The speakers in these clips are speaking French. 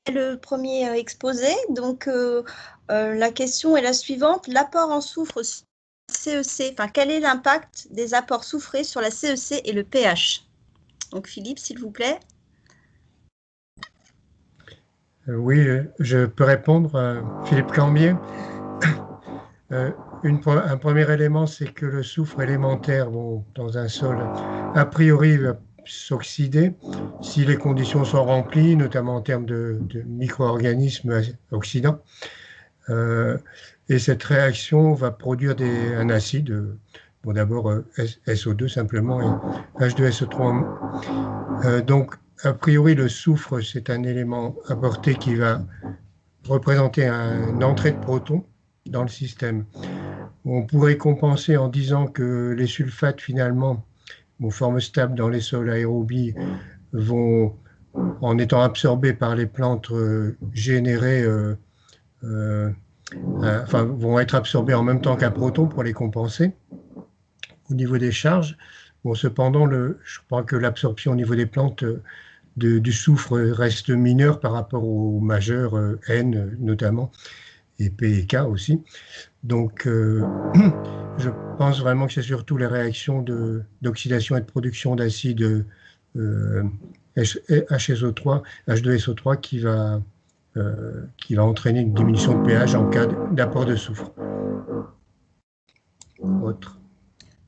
le premier exposé. Donc, la question est la suivante. L'apport en soufre CEC, enfin, quel est l'impact des apports soufrés sur la CEC et le pH? Donc, Philippe, s'il vous plaît. Oui, je peux répondre, Philippe Cambier. Un premier élément, c'est que le soufre élémentaire, bon, dans un sol, a priori, va s'oxyder si les conditions sont remplies, notamment en termes de micro-organismes oxydants. Et cette réaction va produire un acide, bon, d'abord SO2 simplement et H2SO3. Donc, a priori, le soufre, c'est un élément apporté qui va représenter une entrée de protons dans le système. On pourrait compenser en disant que les sulfates, finalement, aux formes stables dans les sols aérobies, vont, en étant absorbés par les plantes, générer, enfin, vont être absorbés en même temps qu'un proton pour les compenser au niveau des charges. Bon, cependant, je crois que l'absorption au niveau des plantes du soufre reste mineure par rapport aux majeurs N notamment, et P et K aussi. Donc, je pense vraiment que c'est surtout les réactions d'oxydation et de production d'acide HSO3, H2SO3 qui va entraîner une diminution de pH en cas d'apport de soufre. Autre.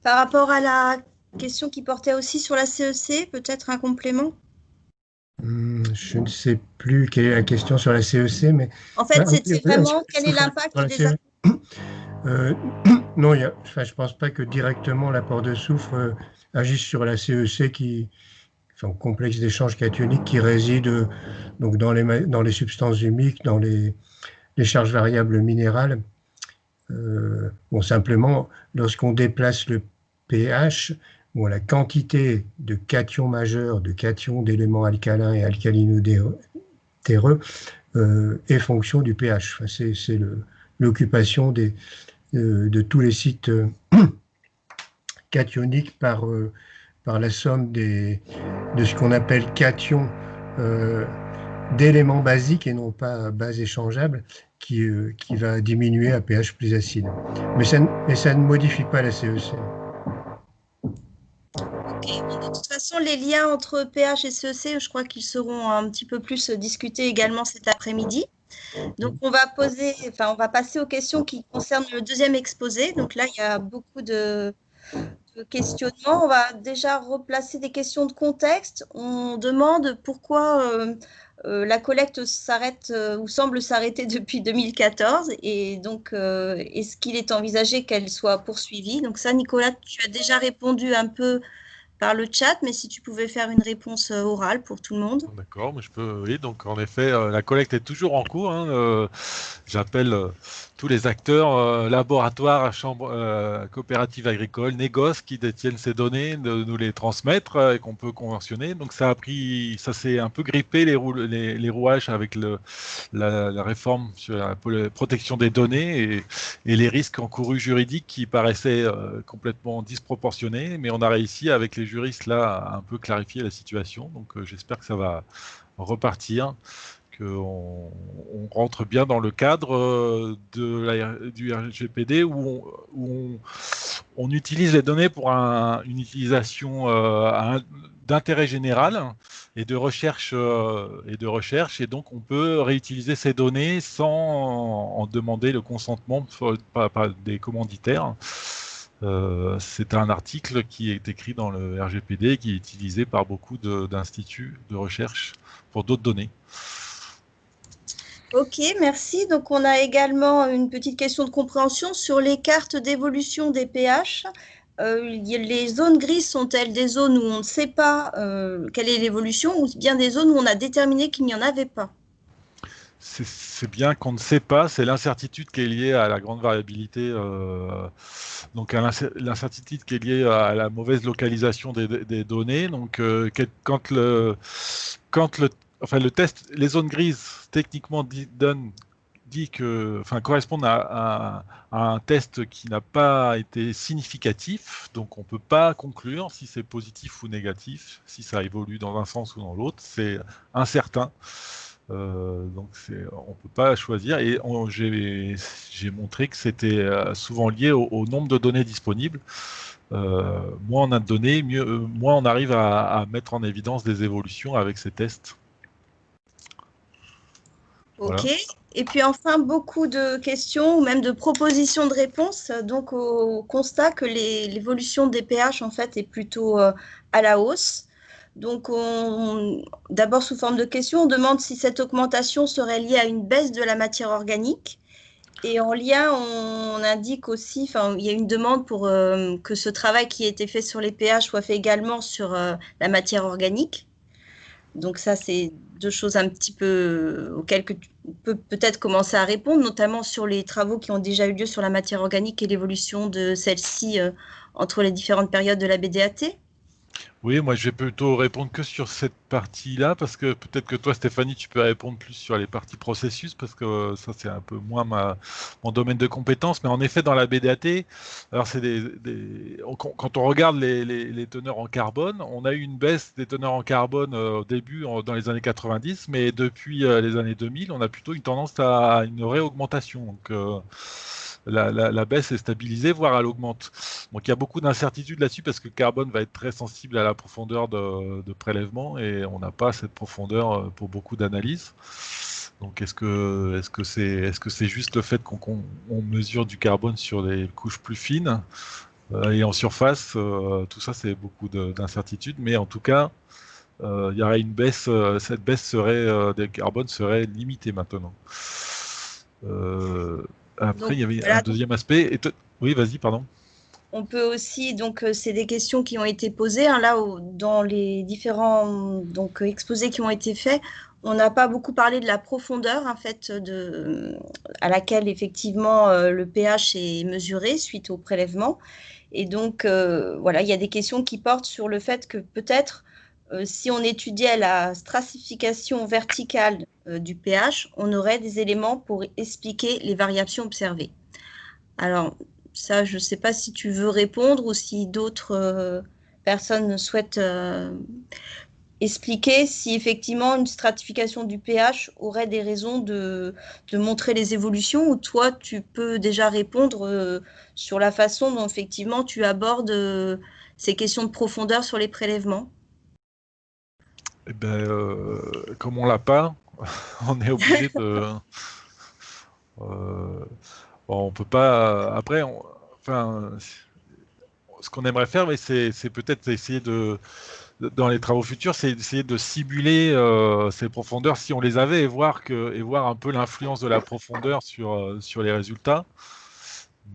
Par rapport à la question qui portait aussi sur la CEC, peut-être un complément? Je ne sais plus quelle est la question sur la CEC, mais... En fait, c'était vraiment quel est l'impact des apports. Non, enfin, je ne pense pas que directement l'apport de soufre agisse sur la CEC qui sont complexe d'échange cationique qui réside donc dans les substances humiques, dans les charges variables minérales. Bon, simplement, lorsqu'on déplace le pH, bon, la quantité de cations majeurs, de cations d'éléments alcalins et alcalino-terreux est fonction du pH. Enfin, c'est l'occupation de tous les sites cationiques par la somme de ce qu'on appelle cations d'éléments basiques et non pas bases échangeables qui va diminuer à pH plus acide. Mais ça ne modifie pas la CEC. Ok, de toute façon, les liens entre pH et CEC, je crois qu'ils seront un petit peu plus discutés également cet après-midi. Donc, on va passer aux questions qui concernent le deuxième exposé. Donc là, il y a beaucoup de questionnements. On va déjà replacer des questions de contexte. On demande pourquoi la collecte s'arrête ou semble s'arrêter depuis 2014 et donc est-ce qu'il est envisagé qu'elle soit poursuivie? Donc ça, Nicolas, tu as déjà répondu un peu par le chat, mais si tu pouvais faire une réponse orale pour tout le monde. D'accord, mais je peux. Oui, donc en effet, la collecte est toujours en cours. J'appelle tous les acteurs, laboratoires, chambres, coopératives agricoles, négoces qui détiennent ces données, de nous les transmettre et qu'on peut conventionner. Donc ça s'est un peu grippé les rouages avec la réforme sur la protection des données et les risques encourus juridiques qui paraissaient complètement disproportionnés. Mais on a réussi avec les juristes là à un peu clarifier la situation. Donc j'espère que ça va repartir, qu'on rentre bien dans le cadre du RGPD où on utilise les données pour une utilisation d'intérêt général et de recherche, et donc on peut réutiliser ces données sans en demander le consentement par des commanditaires. C'est un article qui est écrit dans le RGPD et qui est utilisé par beaucoup d'instituts de recherche pour d'autres données. Ok, merci. Donc, on a également une petite question de compréhension sur les cartes d'évolution des pH. Les zones grises sont-elles des zones où on ne sait pas quelle est l'évolution ou bien des zones où on a déterminé qu'il n'y en avait pas? C'est bien qu'on ne sait pas, c'est l'incertitude qui est liée à la grande variabilité, donc à l'incertitude qui est liée à la mauvaise localisation des données. Donc quand le test, les zones grises techniquement correspondent à un test qui n'a pas été significatif, donc on ne peut pas conclure si c'est positif ou négatif, si ça évolue dans un sens ou dans l'autre, c'est incertain. Donc on ne peut pas choisir. Et j'ai montré que c'était souvent lié au nombre de données disponibles. Moins on a de données, moins on arrive à mettre en évidence des évolutions avec ces tests. Ok. Voilà. Et puis enfin, beaucoup de questions ou même de propositions de réponses. Donc, au constat que l'évolution des pH, en fait, est plutôt à la hausse. Donc, d'abord, sous forme de questions, on demande si cette augmentation serait liée à une baisse de la matière organique. Et en lien, on indique aussi, enfin, il y a une demande pour que ce travail qui a été fait sur les pH soit fait également sur la matière organique. Donc ça, c'est deux choses un petit peu auxquelles tu peux peut-être commencer à répondre, notamment sur les travaux qui ont déjà eu lieu sur la matière organique et l'évolution de celle-ci entre les différentes périodes de la BDAT. Oui, moi je vais plutôt répondre que sur cette partie-là, parce que peut-être que toi, Stéphanie, tu peux répondre plus sur les parties processus, parce que ça c'est un peu moins mon domaine de compétence. Mais en effet, dans la BDAT, alors c'est quand on regarde les teneurs en carbone, on a eu une baisse des teneurs en carbone au début, dans les années 90, mais depuis les années 2000, on a plutôt une tendance à une réaugmentation. Donc la baisse est stabilisée, voire elle augmente. Donc il y a beaucoup d'incertitudes là-dessus parce que le carbone va être très sensible à la profondeur de prélèvement et on n'a pas cette profondeur pour beaucoup d'analyses. Donc est-ce que c'est juste le fait qu'on mesure du carbone sur des couches plus fines et en surface, tout ça c'est beaucoup d'incertitudes, mais en tout cas il y aurait une baisse, cette baisse des carbone serait limitée maintenant. Après, Donc il y avait un voilà, deuxième aspect. Oui, vas-y, pardon. on peut aussi, donc c'est des questions qui ont été posées hein, là dans les différents donc, exposés qui ont été faits. On n'a pas beaucoup parlé de la profondeur en fait à laquelle effectivement le pH est mesuré suite au prélèvement. Et donc voilà, il y a des questions qui portent sur le fait que peut-être si on étudiait la stratification verticale du pH, on aurait des éléments pour expliquer les variations observées. Alors, ça, je ne sais pas si tu veux répondre ou si d'autres personnes souhaitent expliquer si effectivement une stratification du pH aurait des raisons de montrer les évolutions ou toi, tu peux déjà répondre sur la façon dont effectivement tu abordes ces questions de profondeur sur les prélèvements. Eh ben, comme on l'a pas, on est obligé de. On peut pas. Après, enfin, ce qu'on aimerait faire, mais c'est peut-être essayer dans les travaux futurs, c'est d'essayer de simuler ces profondeurs si on les avait et voir un peu l'influence de la profondeur sur les résultats.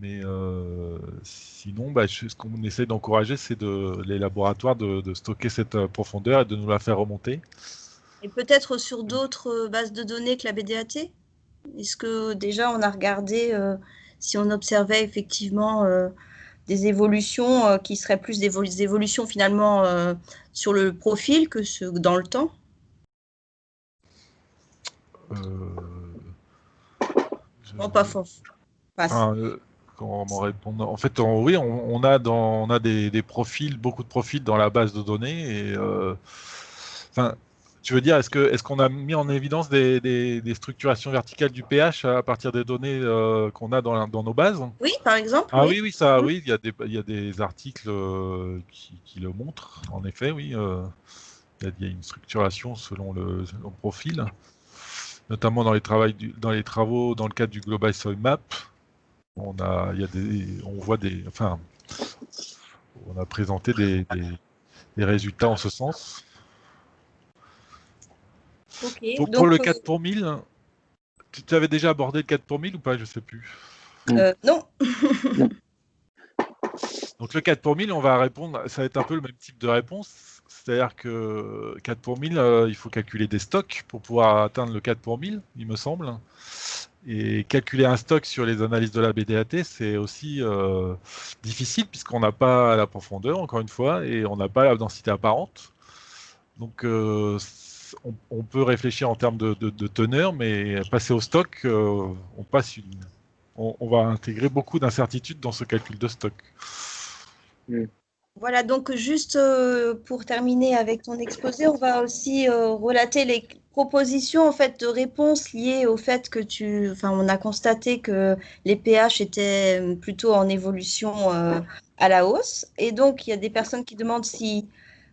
Mais sinon, ce qu'on essaie d'encourager, c'est les laboratoires de stocker cette profondeur et de nous la faire remonter. Et peut-être sur d'autres bases de données que la BDAT? Est-ce que déjà on a regardé si on observait effectivement des évolutions qui seraient plus des évolutions finalement sur le profil que dans le temps? Euh, Non, pas je- fort. Passe. enfin, comment répondre? En fait, oui, on a des profils, beaucoup de profils dans la base de données. Et, enfin, tu veux dire, est-ce qu'on a mis en évidence des structurations verticales du pH à partir des données qu'on a dans nos bases? Oui, par exemple, Ah oui. oui, oui, ça, Mhm. oui, il y a des articles qui le montrent. En effet, oui, il y a une structuration selon le profil, notamment dans les travaux dans le cadre du Global Soil Map. On voit enfin, on a présenté des résultats en ce sens. Ok, Pour donc le 4 pour 1000, tu avais déjà abordé le 4 pour 1000 ou pas? Je sais plus. non. Donc le 4 pour 1000, on va répondre, ça va être un peu le même type de réponse. C'est-à-dire que 4 pour 1000, il faut calculer des stocks pour pouvoir atteindre le 4 pour 1000, il me semble. Et calculer un stock sur les analyses de la BDAT, c'est aussi difficile puisqu'on n'a pas la profondeur, encore une fois, et on n'a pas la densité apparente. Donc on peut réfléchir en termes de teneur, mais passer au stock, on va intégrer beaucoup d'incertitudes dans ce calcul de stock. Voilà, donc juste pour terminer avec ton exposé, on va aussi relater propositions en fait de réponses liées au fait que on a constaté que les pH étaient plutôt en évolution à la hausse, et donc il y a des personnes qui demandent si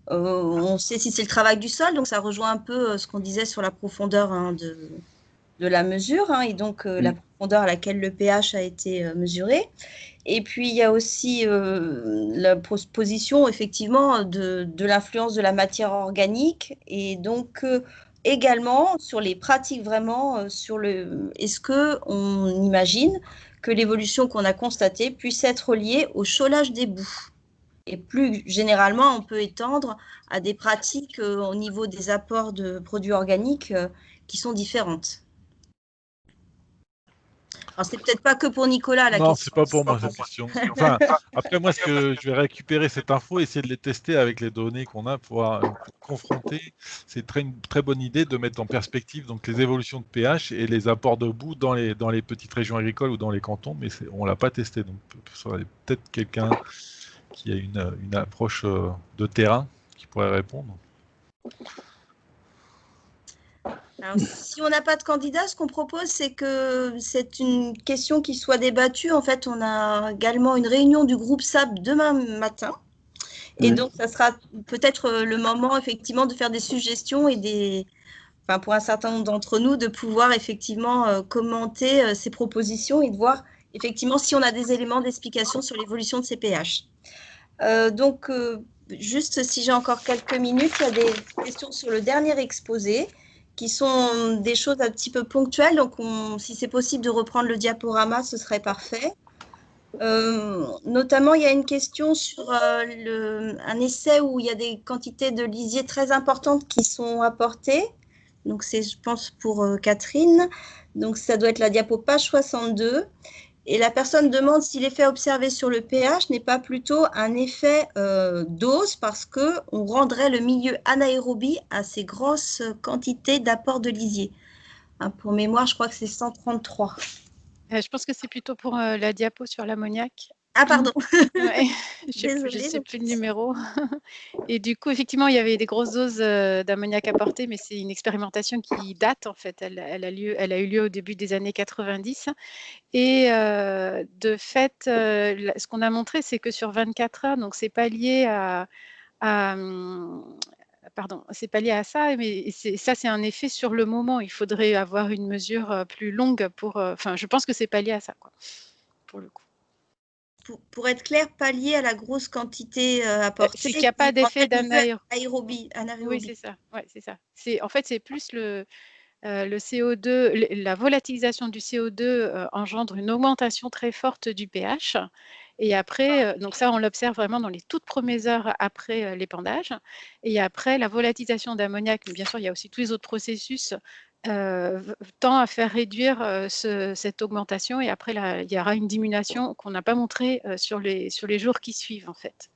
on sait si c'est le travail du sol, donc ça rejoint un peu ce qu'on disait sur la profondeur de la mesure, et donc la profondeur à laquelle le pH a été mesuré. Et puis, il y a aussi la position, effectivement, de l'influence de la matière organique, et donc également sur les pratiques vraiment, est-ce qu'on imagine que l'évolution qu'on a constatée puisse être liée au chaulage des boues. Et plus généralement, on peut étendre à des pratiques au niveau des apports de produits organiques qui sont différentes. Alors, c'est peut-être pas que pour Nicolas la Non, question. c'est pas pour moi cette question. Enfin, après moi, ce que je vais récupérer cette info, essayer de les tester avec les données qu'on a, pouvoir confronter. C'est une très bonne idée de mettre en perspective donc les évolutions de pH et les apports de boue dans les petites régions agricoles ou dans les cantons, mais on l'a pas testé. Donc, peut-être quelqu'un qui a une approche de terrain qui pourrait répondre. Alors, si on n'a pas de candidat, ce qu'on propose, c'est que c'est une question qui soit débattue. En fait, on a également une réunion du groupe SAP demain matin. Et donc, ça sera peut-être le moment, effectivement, de faire des suggestions et pour un certain nombre d'entre nous, de pouvoir effectivement commenter ces propositions et de voir effectivement si on a des éléments d'explication sur l'évolution de ces pH. Donc, juste si j'ai encore quelques minutes, il y a des questions sur le dernier exposé qui sont des choses un petit peu ponctuelles. Donc, si c'est possible de reprendre le diaporama, ce serait parfait. Notamment, il y a une question sur un essai où il y a des quantités de lisier très importantes qui sont apportées. Donc, c'est, je pense, pour Catherine. Donc, ça doit être la diapo page 62. Et la personne demande si l'effet observé sur le pH n'est pas plutôt un effet dose parce qu'on rendrait le milieu anaérobie à ces grosses quantités d'apport de lisier. Pour mémoire, je crois que c'est 133. Je pense que c'est plutôt pour la diapo sur l'ammoniac. Ah, pardon. Ouais, je ne Désolée. sais plus le numéro. Et du coup, effectivement, il y avait des grosses doses d'ammoniac apportées, mais c'est une expérimentation qui date, en fait. Elle a eu lieu au début des années 90. Et de fait, ce qu'on a montré, c'est que sur 24 heures, donc c'est pas lié pardon, c'est pas lié à ça, mais ça, c'est un effet sur le moment. Il faudrait avoir une mesure plus longue pour. Enfin, je pense que c'est pas lié à ça, quoi, pour le coup. Pour être clair, pas lié à la grosse quantité apportée. C'est qu'il n'y a pas d'effet d'anaérobie. Oui, c'est ça. Ouais, c'est ça. En fait, c'est plus le CO2, la volatilisation du CO2 engendre une augmentation très forte du pH. Et après, donc ça, on l'observe vraiment dans les toutes premières heures après l'épandage. Et après, la volatilisation d'ammoniac, bien sûr, il y a aussi tous les autres processus, tend à faire réduire cette augmentation. Et après, là, il y aura une diminution qu'on n'a pas montrée sur les jours qui suivent, en fait.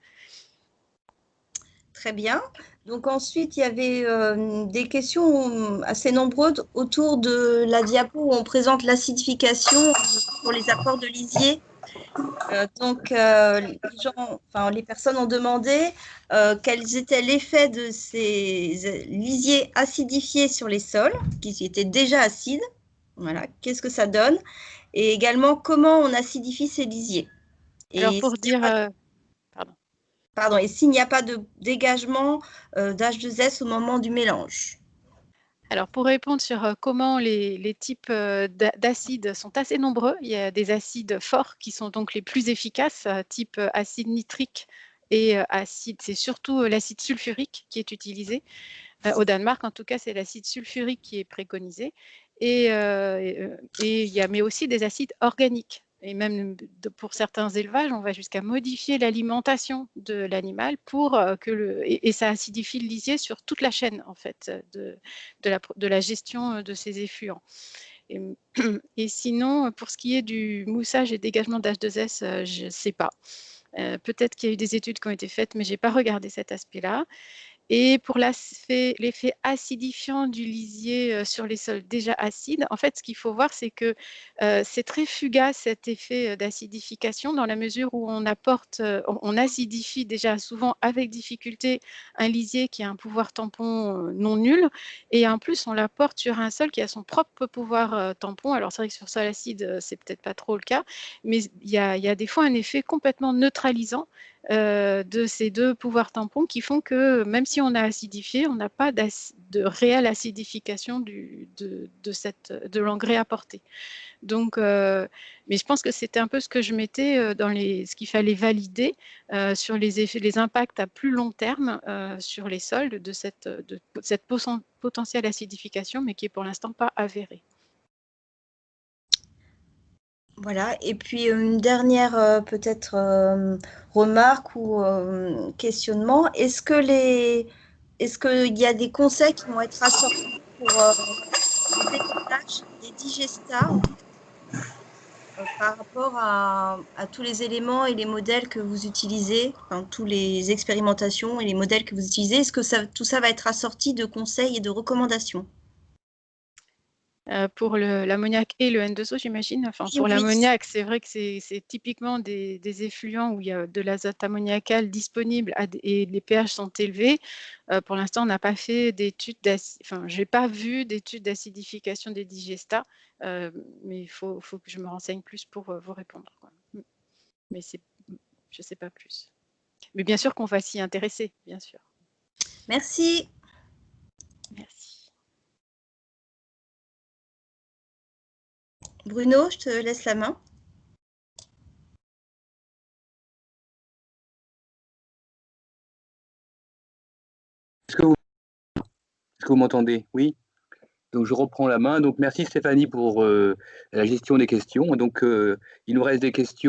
Très bien. Donc ensuite, il y avait des questions assez nombreuses autour de la diapo où on présente l'acidification pour les apports de lisier. Les personnes ont demandé quels étaient l'effet de ces lisiers acidifiés sur les sols, qui étaient déjà acides. Voilà, qu'est-ce que ça donne? Et également, comment on acidifie ces lisiers. Alors, pour dire... Pardon, et s'il n'y a pas de dégagement d'H2S au moment du mélange? Alors, pour répondre sur comment les types d'acides sont assez nombreux, il y a des acides forts qui sont donc les plus efficaces, type acide nitrique et acide, c'est surtout l'acide sulfurique qui est utilisé. Au Danemark, en tout cas, c'est l'acide sulfurique qui est préconisé. Mais aussi des acides organiques. Et même pour certains élevages, on va jusqu'à modifier l'alimentation de l'animal pour et ça acidifie le lisier sur toute la chaîne en fait de la gestion de ces effluents. Et sinon, pour ce qui est du moussage et dégagement d'H2S, je ne sais pas. Peut-être qu'il y a eu des études qui ont été faites, mais je n'ai pas regardé cet aspect-là. Et pour l'effet acidifiant du lisier sur les sols déjà acides, en fait, ce qu'il faut voir, c'est que c'est très fugace cet effet d'acidification dans la mesure où on acidifie déjà souvent avec difficulté un lisier qui a un pouvoir tampon non nul, et en plus on l'apporte sur un sol qui a son propre pouvoir tampon. Alors c'est vrai que sur sol acide, c'est peut-être pas trop le cas, mais il y a des fois un effet complètement neutralisant de ces deux pouvoirs tampons qui font que même si on a acidifié, on n'a pas de réelle acidification de l'engrais apporté. Donc, mais je pense que c'était un peu ce que je mettais dans ce qu'il fallait valider sur les impacts à plus long terme sur les sols de cette potentielle acidification, mais qui est pour l'instant pas avérée. Voilà, et puis une dernière peut-être remarque ou questionnement. Est-ce qu'il y a des conseils qui vont être assortis pour les étiquetages, les digestats, par rapport à tous les éléments et les modèles que vous utilisez, enfin, toutes les expérimentations et les modèles que vous utilisez? Est-ce que tout ça va être assorti de conseils et de recommandations? Pour l'ammoniac et le N2O, j'imagine. Enfin, Oui, pour oui. l'ammoniac, c'est vrai que c'est typiquement des effluents où il y a de l'azote ammoniacal disponible et les pH sont élevés. Pour l'instant, on n'a pas fait d'études j'ai pas vu d'études d'acidification des digestats, mais il faut que je me renseigne plus pour vous répondre, quoi. Mais je sais pas plus. Mais bien sûr qu'on va s'y intéresser, bien sûr. Merci. Merci. Bruno, je te laisse la main. Est-ce que vous m'entendez? Oui. Donc, je reprends la main. Donc, merci Stéphanie pour la gestion des questions. Donc, il nous reste des questions.